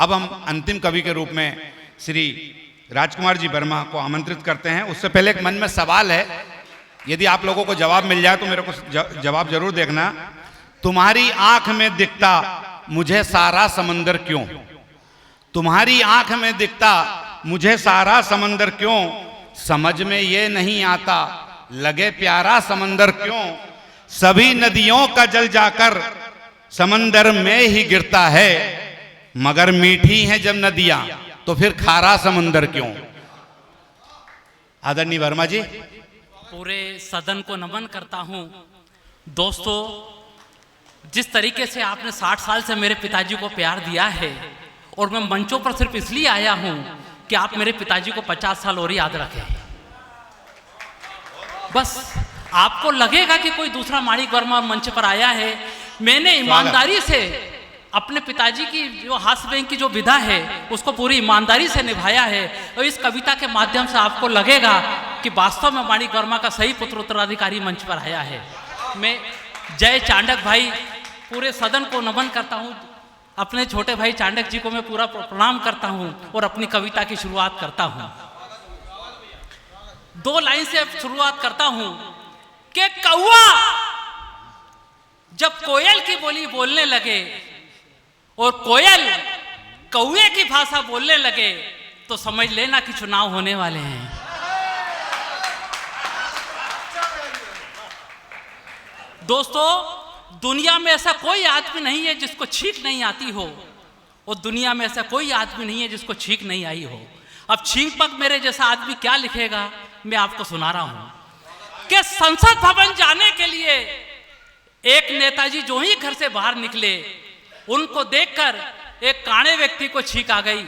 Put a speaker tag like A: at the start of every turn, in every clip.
A: अब हम अंतिम कवि के रूप में श्री राजकुमार जी वर्मा को आमंत्रित करते हैं। उससे पहले एक मन में सवाल है, यदि आप लोगों को जवाब मिल जाए तो मेरे को जवाब जरूर देखना। तुम्हारी आंख में दिखता मुझे सारा समंदर क्यों, तुम्हारी आंख में दिखता मुझे सारा समंदर क्यों, समझ में ये नहीं आता लगे प्यारा समंदर क्यों, सभी नदियों का जल जाकर समंदर में ही गिरता है, मगर मीठी हैं जब नदियां तो फिर खारा समंदर क्यों। आदरणीय वर्मा जी।
B: पूरे सदन को नमन करता हूं। दोस्तों, जिस तरीके से आपने 60 साल से मेरे पिताजी को प्यार दिया है, और मैं मंचों पर सिर्फ इसलिए आया हूं कि आप मेरे पिताजी को 50 साल और याद रखें। बस आपको लगेगा कि कोई दूसरा माणिक वर्मा मंच पर आया है। मैंने ईमानदारी से अपने पिताजी की जो हास्य बैंक की जो विधा है उसको पूरी ईमानदारी से निभाया है, और इस कविता के माध्यम से आपको लगेगा कि वास्तव में माणिक वर्मा का सही पुत्र उत्तराधिकारी मंच पर आया है। मैं जय चांडक भाई, पूरे सदन को नमन करता हूँ। अपने छोटे भाई चांडक जी को मैं पूरा प्रणाम करता हूँ और अपनी कविता की शुरुआत करता हूँ। 2 लाइन से शुरुआत करता हूँ कि कौआ जब कोयल की बोली बोलने लगे और कोयल कौए की भाषा बोलने लगे तो समझ लेना कि चुनाव होने वाले हैं। दोस्तों, दुनिया में ऐसा कोई आदमी नहीं है जिसको छींक नहीं आती हो, और दुनिया में ऐसा कोई आदमी नहीं है जिसको छींक नहीं आई हो। अब छींक पक मेरे जैसा आदमी क्या लिखेगा, मैं आपको सुना रहा हूं कि संसद भवन जाने के लिए एक नेताजी जो ही घर से बाहर निकले, उनको देखकर एक काणे व्यक्ति को छींक आ गई।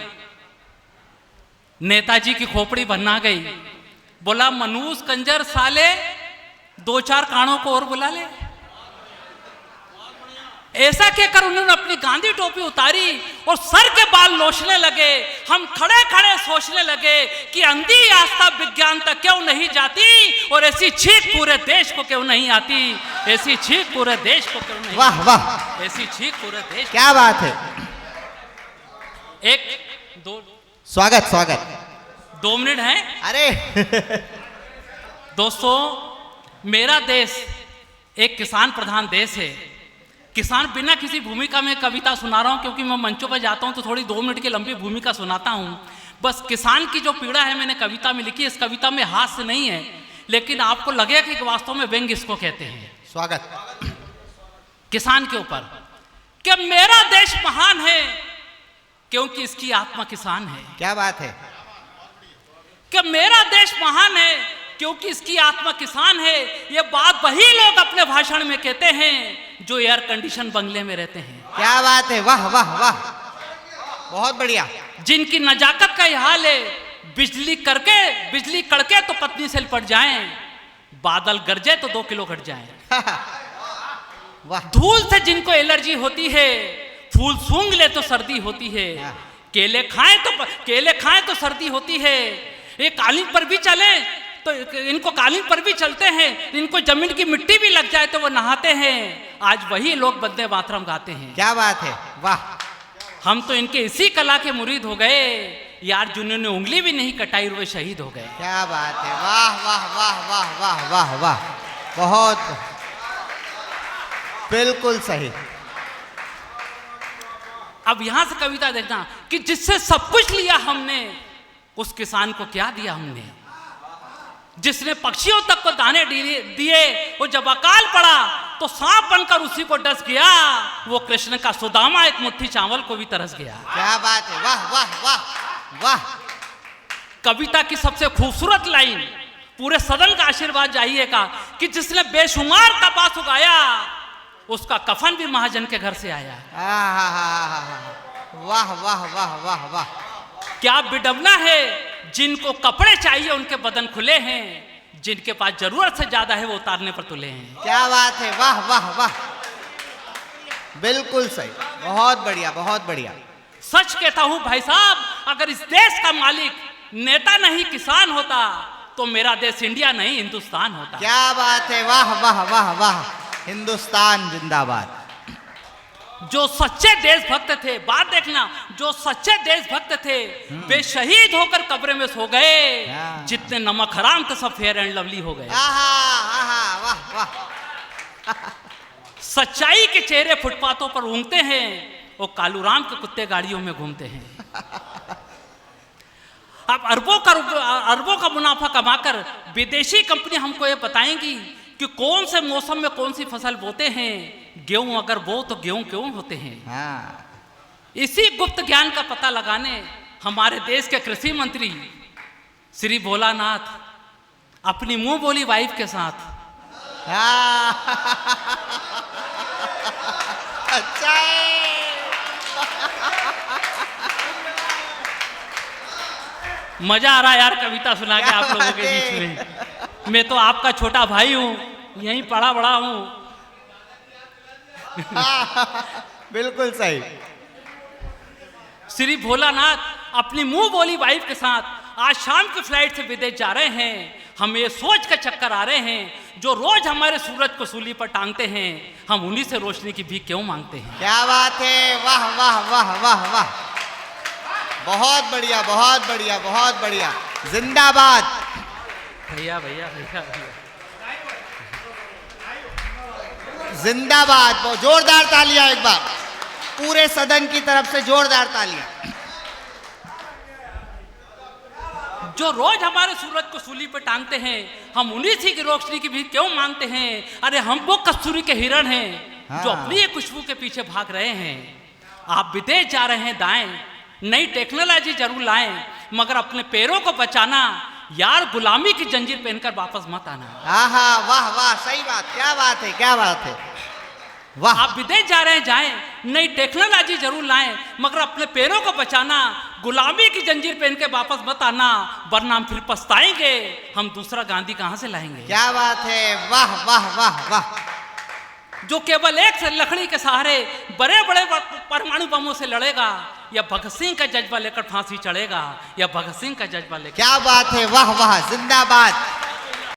B: नेताजी की खोपड़ी बन्ना गई। बोला, मनूस कंजर साले 2-4 कानों को और बुला ले। ऐसा कहकर उन्होंने अपनी गांधी टोपी उतारी और सर के बाल लोचने लगे। हम खड़े खड़े सोचने लगे कि अंधी आस्था विज्ञान तक क्यों नहीं जाती, और ऐसी छींक पूरे देश को क्यों नहीं आती, ऐसी छींक पूरे देश को क्यों नहीं।
C: वाह वाह,
B: ऐसी छींक पूरे देश।
C: क्या बात है।
B: 1-2
C: स्वागत स्वागत।
B: 2 मिनट हैं।
C: अरे
B: दोस्तों, मेरा देश एक किसान प्रधान देश है। किसान बिना किसी भूमिका में कविता सुना रहा हूं, क्योंकि मैं मंचों पर जाता हूं तो थोड़ी 2 मिनट की लंबी भूमिका सुनाता हूं। बस किसान की जो पीड़ा है मैंने कविता में लिखी। इस कविता में हास्य नहीं है, लेकिन आपको लगेगा कि वास्तव में व्यंग्य इसको कहते हैं।
C: स्वागत।
B: किसान के ऊपर कि मेरा देश महान है क्योंकि इसकी आत्मा किसान है।
C: क्या बात है।
B: कि मेरा देश महान है क्योंकि इसकी आत्मा किसान है। ये बात वही लोग अपने भाषण में कहते हैं जो एयर कंडीशन बंगले में रहते हैं।
C: क्या बात है। वाह वाह वाह, बहुत बढ़िया।
B: जिनकी नजाकत का यह हाल है, बिजली कड़के तो पत्नी से लिपट जाएं, बादल गरजे तो 2 किलो घट जाएं।
C: वाह।
B: धूल से जिनको एलर्जी होती है, फूल सूंघ ले तो सर्दी होती है, केले खाएं तो सर्दी होती है। ये कालीन पर भी चले तो इनको कालीन पर भी चलते हैं, इनको जमीन की मिट्टी भी लग जाए तो वो नहाते हैं। आज वही लोग वंदे मातरम गाते हैं।
C: क्या बात है। वाह।
B: हम तो इनके इसी कला के मुरीद हो गए यार, जिन्होंने उंगली भी नहीं कटाई वो शहीद हो गए।
C: क्या बात है। वाह वाह वाह वाह वाह वाह वाह, बहुत बिल्कुल सही।
B: अब यहां से कविता देखना कि जिससे सब कुछ लिया हमने, उस किसान को क्या दिया हमने। जिसने पक्षियों तक को दाने दिए, वो जब अकाल पड़ा तो सांप बनकर उसी को डस गया। वो कृष्ण का सुदामा एक मुट्ठी चावल को भी तरस गया।
C: क्या बात है। वाह वाह वाह वाह।
B: कविता की सबसे खूबसूरत लाइन, पूरे सदन का आशीर्वाद जाइएगा, कि जिसने बेशुमार कपास उगाया उसका कफन भी महाजन के घर से आया।
C: वाह वाह वाह वाह वाह।
B: क्या विडंबना है, जिनको कपड़े चाहिए उनके बदन खुले हैं, जिनके पास जरूरत से ज्यादा है वो उतारने पर तुले हैं।
C: क्या बात है। वाह वाह वाह, बिल्कुल सही। बहुत बढ़िया बहुत बढ़िया।
B: सच कहता हूं भाई साहब, अगर इस देश का मालिक नेता नहीं किसान होता तो मेरा देश इंडिया नहीं हिंदुस्तान होता।
C: क्या बात है। वाह वाह वाह वाह, हिंदुस्तान जिंदाबाद।
B: जो सच्चे देशभक्त थे, बात देखना, जो सच्चे देशभक्त थे वे शहीद होकर कब्र में सो गए, जितने नमक हराम थे सब फेयर एंड लवली हो गए।
C: वाह वाह।
B: सच्चाई के चेहरे फुटपाथों पर ऊँगते हैं और कालूराम के कुत्ते गाड़ियों में घूमते हैं। अब अरबों का मुनाफा कमाकर विदेशी कंपनी हमको ये बताएंगी कि कौन से मौसम में कौन सी फसल बोते हैं। गेहूं अगर बो तो गेहूं क्यों होते हैं। इसी गुप्त ज्ञान का पता लगाने हमारे देश के कृषि मंत्री श्री भोलानाथ अपनी मुंह बोली वाइफ के साथ
C: अच्छा है।
B: मजा आ रहा है यार कविता सुना के आप लोगों के बीच में। मैं तो आपका छोटा भाई हूं, यहीं पढ़ा बड़ा हूं।
C: बिल्कुल सही।
B: श्री भोलानाथ अपनी मुंह बोली वाइफ के साथ आज शाम की फ्लाइट से विदेश जा रहे हैं। हमें ये सोच कर चक्कर आ रहे हैं जो रोज हमारे सूरज को सूली पर टांगते हैं, हम उन्हीं से रोशनी की भीख क्यों मांगते हैं।
C: क्या बात है, वाह वाह वाह वाह वाह, बहुत बढ़िया बहुत बढ़िया बहुत बढ़िया, जिंदाबाद।
B: भैया भैया भैया भैया
C: जिंदाबाद। बहुत जोरदार तालियां एक बार पूरे सदन की तरफ से, जोरदार तालियां।
B: जो रोज हमारे सूरज को सूली पर टांगते हैं, हम उन्हीं सी की रोशनी की भी क्यों मांगते हैं। अरे हम वो कस्तूरी के हिरण हैं जो अपनी खुशबू के पीछे भाग रहे हैं। आप विदेश जा रहे हैं दाएं, नई टेक्नोलॉजी जरूर लाएं, मगर अपने पैरों को बचाना यार, गुलामी की जंजीर पहनकर वापस मत आना।
C: वाह वाह, सही बात, क्या बात है क्या बात है, वाह।
B: आप विदेश जा रहे हैं जाएं, नई टेक्नोलॉजी जरूर लाएं, मगर अपने पैरों को बचाना, गुलामी की जंजीर पहन के वापस मत आना, वरना हम फिर पछताएंगे। हम दूसरा गांधी कहां से लाएंगे।
C: क्या बात है, वाह वाह वाह वाह।
B: जो केवल एक से लकड़ी के सहारे बड़े बड़े परमाणु बमों से लड़ेगा, या भगत सिंह का जज्बा लेकर फांसी चढ़ेगा, या भगत सिंह का जज्बा लेकर।
C: क्या बात है, वाह वाह, जिंदाबाद।